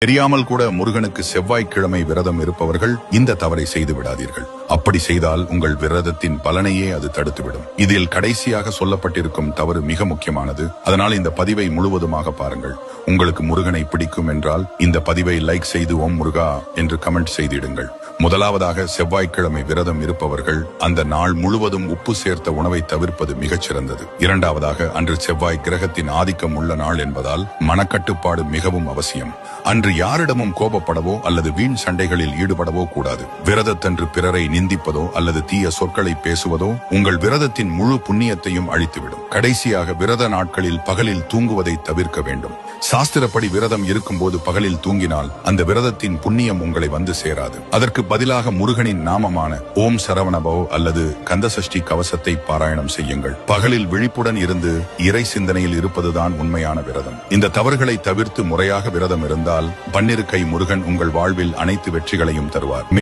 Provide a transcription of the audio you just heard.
தெரியாமல் கூட முருகனுக்கு செவ்வாய்க்கிழமை விரதம் இருப்பவர்கள் இந்த தவறை செய்து விடாதீர்கள். அப்படி செய்தால் உங்கள் விரதத்தின் பலனையே அது தடுத்துவிடும். இதில் கடைசியாக சொல்லப்பட்டிருக்கும் தவறு மிக முக்கியமானது. அதனால் இந்த பதிவை முழுவதுமாக பாருங்கள். உங்களுக்கு முருகனை பிடிக்கும் என்றால் இந்த பதிவை லைக் செய்து ஓம் முருகா என்று கமெண்ட் செய்திடுங்கள். முதலாவதாக, செவ்வாய்க்கிழமை விரதம் இருப்பவர்கள் அந்த நாள் முழுவதும் உப்பு சேர்த்த உணவை தவிர்ப்பது மிகச் சிறந்தது. இரண்டாவதாக, அன்று செவ்வாய் கிரகத்தின் ஆதிக்கம் உள்ள நாள் என்பதால் மனக்கட்டுப்பாடு மிகவும் அவசியம். அன்று யாரிடமும் கோபப்படவோ அல்லது வீண் சண்டைகளில் ஈடுபடவோ கூடாது. விரதத்தன்று பிறரை நிந்திப்பதோ அல்லது தீய சொற்களை பேசுவதோ உங்கள் விரதத்தின் முழு புண்ணியத்தையும் அழித்துவிடும். கடைசியாக, விரத நாட்களில் பகலில் தூங்குவதை தவிர்க்க வேண்டும். சாஸ்திரப்படி விரதம் இருக்கும்போது பகலில் தூங்கினால் அந்த விரதத்தின் புண்ணியம் உங்களை வந்து சேராது. அதற்கு பதிலாக முருகனின் நாமமான ஓம் சரவணபவ் அல்லது கந்தசஷ்டி கவசத்தை பாராயணம் செய்யுங்கள். பகலில் விழிப்புடன் இருந்து இறை சிந்தனையில் இருப்பதுதான் உண்மையான விரதம். இந்த தவறுகளை தவிர்த்து முறையாக விரதம் இருந்தால் பன்னிரு கை முருகன் உங்கள் வாழ்வில் அனைத்து வெற்றிகளையும் தருவார்.